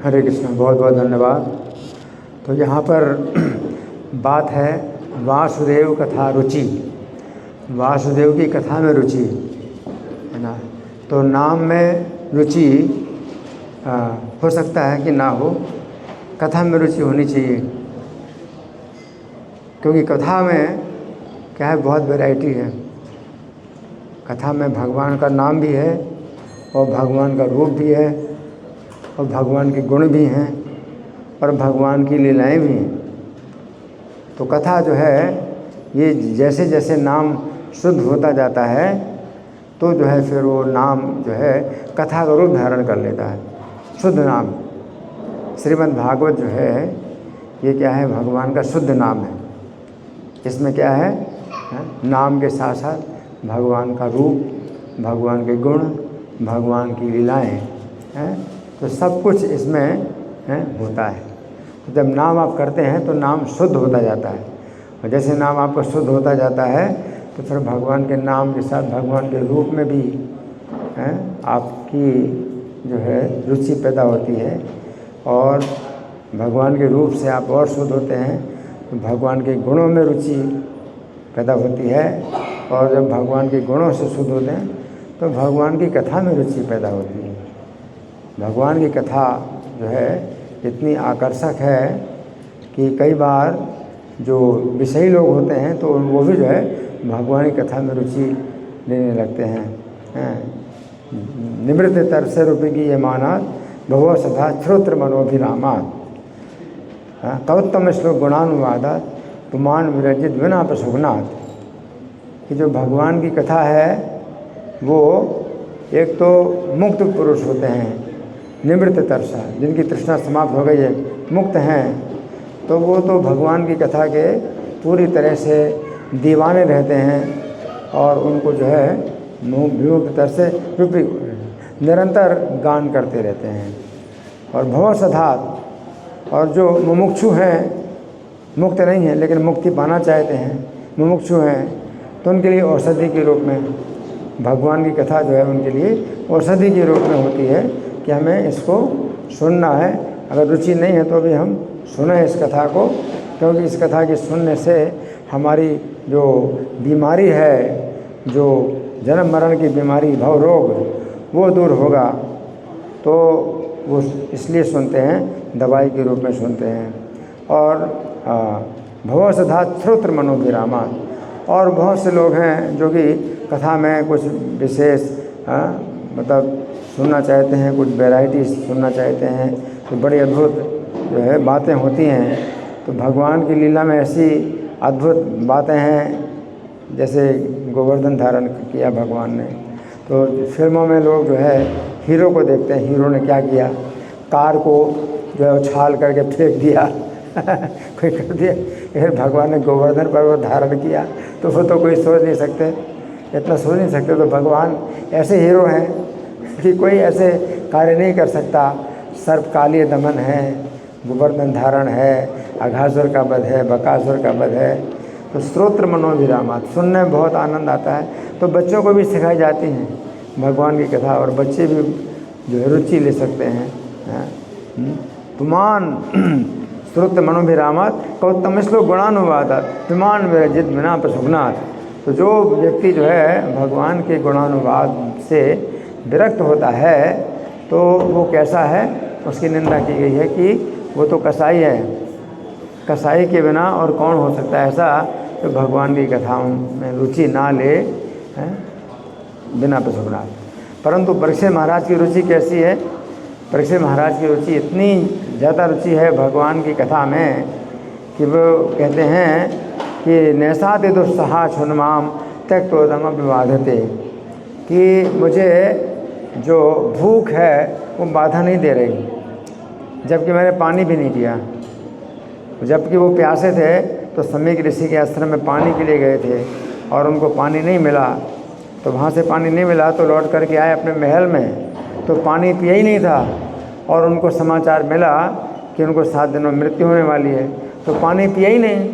हरे कृष्ण, बहुत बहुत धन्यवाद। तो यहाँ पर बात है वासुदेव कथा रुचि, वासुदेव की कथा में रुचि है ना। तो नाम में रुचि हो सकता है कि ना हो, कथा में रुचि होनी चाहिए, क्योंकि कथा में क्या है, बहुत वैरायटी है। कथा में भगवान का नाम भी है और भगवान का रूप भी है और भगवान के गुण भी हैं और भगवान की लीलाएं भी हैं। तो कथा जो है ये जैसे जैसे नाम शुद्ध होता जाता है तो जो है फिर वो नाम जो है कथा का रूप धारण कर लेता है। शुद्ध नाम, श्रीमद् भागवत जो है ये क्या है, भगवान का शुद्ध नाम है। इसमें क्या है, नाम के साथ साथ भगवान का रूप, भगवान के गुण, भगवान की लीलाएं हैं, तो सब कुछ इसमें होता है। जब नाम आप करते हैं तो नाम शुद्ध होता जाता है, और जैसे नाम आपका शुद्ध होता जाता है तो फिर भगवान के नाम के साथ भगवान के रूप में भी आपकी जो है रुचि पैदा होती है, और भगवान के रूप से आप और शुद्ध होते हैं तो भगवान के गुणों में रुचि पैदा होती है, और जब भगवान के गुणों से शुद्ध होते हैं तो भगवान की कथा में रुचि पैदा होती है। भगवान की कथा जो है इतनी आकर्षक है कि कई बार जो विषयी लोग होते हैं तो वो भी जो है भगवान की कथा में रुचि लेने लगते हैं। निवृत्त तरसे रूपेगी ये मानात भगव सदा श्रोत्र मनोभिरामात कवोत्तम श्लोक गुणानुवादात पुमान विरजित विना प्रसुगनाथ। कि जो भगवान की कथा है वो एक तो मुक्त पुरुष होते हैं, निवृत्त तरसा, जिनकी तृष्णा समाप्त हो गई है, मुक्त हैं, तो वो तो भगवान की कथा के पूरी तरह से दीवाने रहते हैं और उनको जो है मुक्त तरह से निरंतर गान करते रहते हैं। और भव सधात, और जो मुमुक्षु हैं, मुक्त नहीं हैं लेकिन मुक्ति पाना चाहते हैं, मुमुक्षु हैं, तो उनके लिए औषधि के रूप में भगवान की कथा जो है उनके लिए औषधि के रूप में होती है कि हमें इसको सुनना है। अगर रुचि नहीं है तो भी हम सुने इस कथा को, क्योंकि इस कथा के सुनने से हमारी जो बीमारी है, जो जन्म मरण की बीमारी, भव रोग, वो दूर होगा। तो वो इसलिए सुनते हैं, दवाई के रूप में सुनते हैं। और भव सदा श्रोत्र मनोभिरामा, और बहुत से लोग हैं जो कि कथा में कुछ विशेष मतलब सुनना चाहते हैं, कुछ वैरायटी सुनना चाहते हैं, तो बड़ी अद्भुत जो है बातें होती हैं। तो भगवान की लीला में ऐसी अद्भुत बातें हैं, जैसे गोवर्धन धारण किया भगवान ने। तो फिल्मों में लोग जो है हीरो को देखते हैं, हीरो ने क्या किया, कार को जो है उछाल करके फेंक दिया कोई कर दिया, फिर भगवान ने गोवर्धन पर्वत धारण किया, तो वो तो कोई सोच नहीं सकते, इतना सोच नहीं सकते। तो भगवान ऐसे हीरो हैं कि कोई ऐसे कार्य नहीं कर सकता। सर्पकालीय दमन है, गोवर्धन धारण है, अघासुर का वध है, बकासुर का वध है। तो श्रोत्र मनोभिरामात, सुनने में बहुत आनंद आता है। तो बच्चों को भी सिखाई जाती हैं भगवान की कथा, और बच्चे भी जो है रुचि ले सकते हैं। पुमान श्रोत्र मनोभिरामात कवोत्तम श्लोक गुणानुवादात पुमान विरजित विना प्रसुगनाथ। तो जो व्यक्ति जो है भगवान के गुणानुवाद से विरक्त होता है तो वो कैसा है, उसकी निंदा की गई है कि वो तो कसाई है, कसाई के बिना और कौन हो सकता है ऐसा, तो भगवान की कथाओं में रुचि ना ले बिना प्रसुगनाथ। परंतु परीक्षित महाराज की रुचि कैसी है, परीक्षित महाराज की रुचि इतनी ज़्यादा रुचि है भगवान की कथा में कि वो कहते हैं कि नैसाते दुस्सहा छुन्माम त्यक्तोदम विवादते, कि मुझे जो भूख है वो बाधा नहीं दे रही, जबकि मैंने पानी भी नहीं पिया। जबकि वो प्यासे थे तो सम्यक ऋषि के आश्रम में पानी के लिए गए थे और उनको पानी नहीं मिला, तो वहाँ से पानी नहीं मिला तो लौट करके आए अपने महल में, तो पानी पिया ही नहीं था, और उनको समाचार मिला कि उनको 7 दिन में मृत्यु होने वाली है, तो पानी पिया ही नहीं।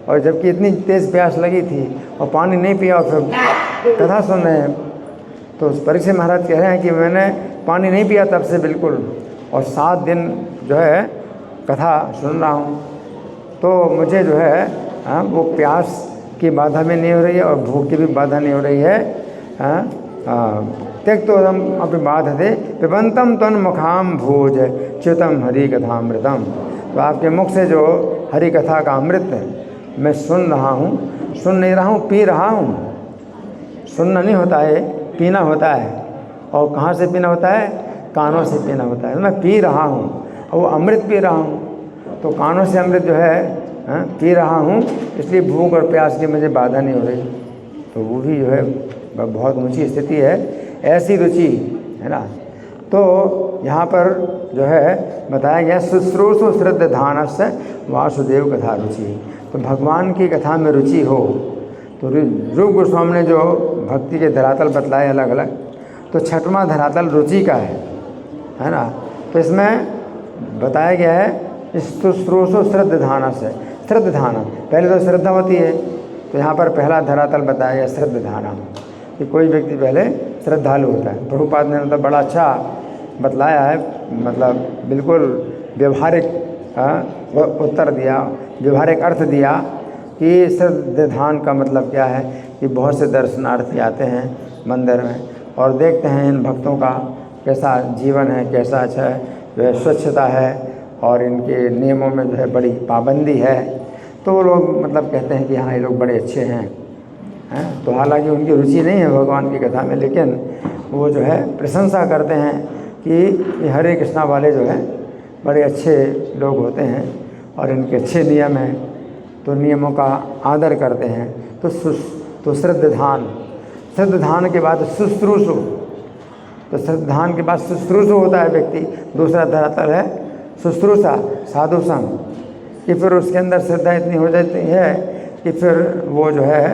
और जबकि इतनी तेज़ प्यास लगी थी और पानी नहीं पिया, और फिर कथा सुन रहे हैं। तो परीक्षित महाराज कह रहे हैं कि मैंने पानी नहीं पिया तब से बिल्कुल, और 7 दिन जो है कथा सुन रहा हूँ, तो मुझे जो है वो प्यास की बाधा भी नहीं हो रही है और भूख की भी बाधा नहीं हो रही है। त्यक तो हम अपनी बात है पिबंतम तन मुखाम भोज च्युतम हरि कथामृतम। तो आपके मुख से जो हरि कथा का अमृत मैं सुन रहा हूँ, सुन नहीं रहा हूँ, पी रहा हूँ। सुनना नहीं होता है, पीना होता है। और कहाँ से पीना होता है? कानों से पीना होता है। मैं पी रहा हूँ और वो अमृत पी रहा हूँ, तो कानों से अमृत जो है पी रहा हूँ, इसलिए भूख और प्यास की मुझे बाधा नहीं हो रही। तो वो भी जो है बहुत ऊंची स्थिति है, ऐसी रुचि है ना। तो यहाँ पर जो है बताया गया शुश्रूषु श्रद्धानस्य वासुदेव कथा रुचि। तो भगवान की कथा में रुचि हो, तो रूप गोस्वामी ने जो भक्ति के धरातल बतलाए अलग अलग, तो 6वां धरातल रुचि का है ना। तो इसमें बताया गया है शुश्रूषु श्रद्धानस्य। श्रद्धान पहले तो श्रद्धा होती है, तो यहाँ पर पहला धरातल बताया गया श्रद्धाना, कि कोई व्यक्ति पहले श्रद्धालु होता है। प्रभुपाद ने मतलब बड़ा अच्छा बतलाया है, मतलब बिल्कुल व्यवहारिक उत्तर दिया, व्यवहारिक अर्थ दिया कि श्रद्धान का मतलब क्या है। कि बहुत से दर्शनार्थी आते हैं मंदिर में और देखते हैं इन भक्तों का कैसा जीवन है, कैसा अच्छा है, जो है स्वच्छता है और इनके नियमों में जो है बड़ी पाबंदी है, तो वो लोग मतलब कहते हैं कि हाँ ये लोग बड़े अच्छे हैं। तो हालांकि उनकी रुचि नहीं है भगवान की कथा में, लेकिन वो जो है प्रशंसा करते हैं कि ये हरे कृष्णा वाले जो है बड़े अच्छे लोग होते हैं और इनके अच्छे नियम हैं, तो नियमों का आदर करते हैं। तो श्रद्धान, श्रद्धान के बाद शुश्रूषु, तो श्रद्धान के बाद शुश्रूषु होता है व्यक्ति। दूसरा धरातल है शुश्रूषा, साधु संग, कि फिर उसके अंदर श्रद्धा इतनी हो जाती है कि फिर वो जो है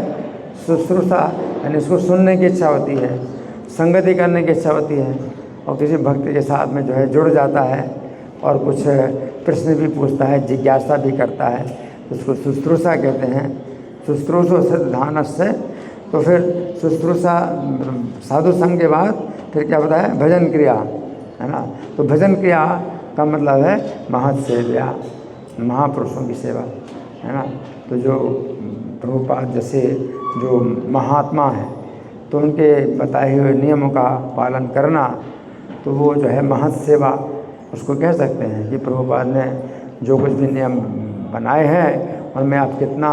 शुश्रूषा यानी इसको सुनने की इच्छा होती है, संगति करने की इच्छा होती है और किसी भक्त के साथ में जो है जुड़ जाता है और कुछ प्रश्न भी पूछता है, जिज्ञासा भी करता है, उसको शुश्रूषा कहते हैं। शुश्रूषु श्रद्धानस्य। तो फिर शुश्रूषा साधु संघ के बाद फिर क्या बताया? भजन क्रिया, है ना। तो भजन क्रिया का मतलब है महत् सेव्या, महापुरुषों की सेवा, है ना। तो जो प्रभुपाद जैसे जो महात्मा हैं, तो उनके बताए हुए नियमों का पालन करना, तो वो जो है महत् सेवा उसको कह सकते हैं कि प्रभुपाद ने जो कुछ भी नियम बनाए हैं उनमें आप कितना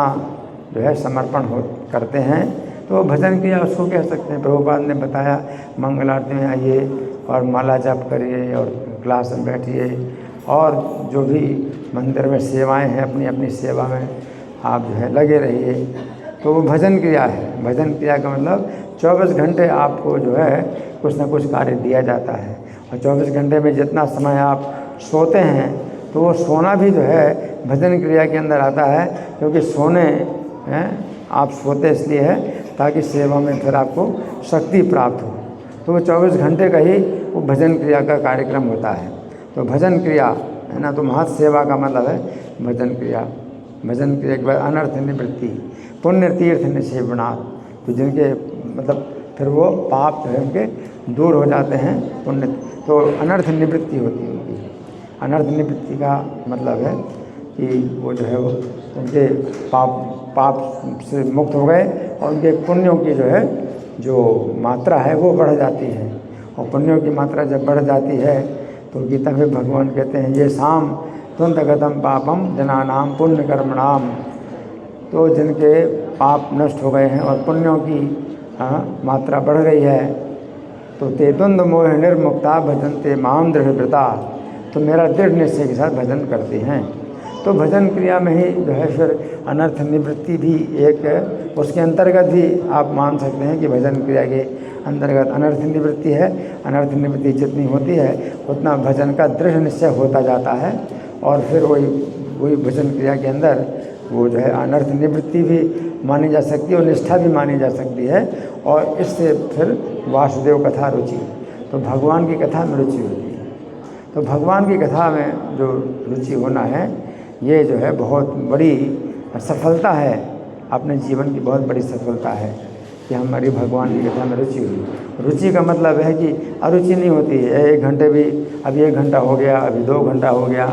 जो है समर्पण करते हैं, तो भजन क्रिया उसको कह सकते हैं। प्रभुपाद ने बताया मंगल आरती में आइए और माला जप करिए और क्लास में बैठिए और जो भी मंदिर में सेवाएं हैं अपनी अपनी सेवा में आप जो है लगे रहिए, तो वो भजन क्रिया है। भजन क्रिया का मतलब 24 घंटे आपको जो है कुछ ना कुछ कार्य दिया जाता है और 24 घंटे में जितना समय आप सोते हैं तो वो सोना भी जो है भजन क्रिया के अंदर आता है, क्योंकि सोने हैं आप सोते इसलिए है ताकि सेवा में फिर आपको शक्ति प्राप्त हो। तो वो 24 घंटे का ही वो भजन क्रिया का कार्यक्रम होता है। तो भजन क्रिया है ना, तो महत् सेवा का मतलब है भजन क्रिया। भजन क्रिया के बाद अनर्थ निवृत्ति, पुण्य तीर्थ निसेवनाथ, तो जिनके मतलब फिर वो पाप जो है उनके दूर हो जाते हैं पुण्य, तो अनर्थ निवृत्ति होती है उनकी। अनर्थ निवृत्ति का मतलब है कि वो जो है वो उनके पाप से मुक्त हो गए और उनके पुण्यों की जो है जो मात्रा है वो बढ़ जाती है। और पुण्यों की मात्रा जब बढ़ जाती है तो गीता में भगवान कहते हैं ये शाम तुंतगतम पापम जनानाम पुण्य कर्मणाम, तो जिनके पाप नष्ट हो गए हैं और पुण्यों की मात्रा बढ़ गई है, तो ते द्वंद मोह निर्मुक्ता भजनते माम दृढ़व्रता, तो मेरा दृढ़ निश्चय के साथ भजन करते हैं। तो भजन क्रिया में ही जो है फिर अनर्थ निवृत्ति भी एक उसके अंतर्गत भी आप मान सकते हैं कि भजन क्रिया के अंतर्गत अनर्थ निवृत्ति है। अनर्थ निवृत्ति जितनी होती है उतना भजन का दृढ़ निश्चय होता जाता है और फिर वही भजन क्रिया के अंदर वो जो है अनर्थ निवृत्ति भी मानी जा सकती है और निष्ठा भी मानी जा सकती है। और इससे फिर वासुदेव कथा रुचि, तो भगवान की कथा में रुचि होती है। तो भगवान की कथा में जो रुचि होना है ये जो है बहुत बड़ी सफलता है, अपने जीवन की बहुत बड़ी सफलता है। कि हमारी भगवान की कथा में रुचि हुई। रुचि का मतलब है कि अरुचि नहीं होती है। 1 घंटे भी, अभी 1 घंटा हो गया, अभी 2 घंटा हो गया,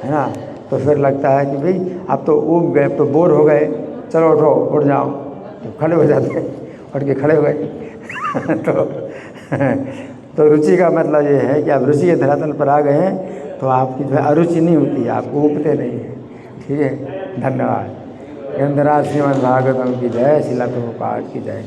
है ना, तो फिर लगता है कि भाई अब तो ऊब गए, अब तो बोर हो गए, चलो उठो, उठ जाओ, तो खड़े हो जाते हैं, उठ के खड़े हो गए तो रुचि का मतलब ये है कि आप रुचि के धरातल पर आ गए हैं तो आपकी जो है अरुचि नहीं होती है, आपको ऊबते नहीं है। ठीक है, धन्यवाद। ग्रंथराज श्रीमद् भागवतम की जय, श्रील प्रभुपाद की जय।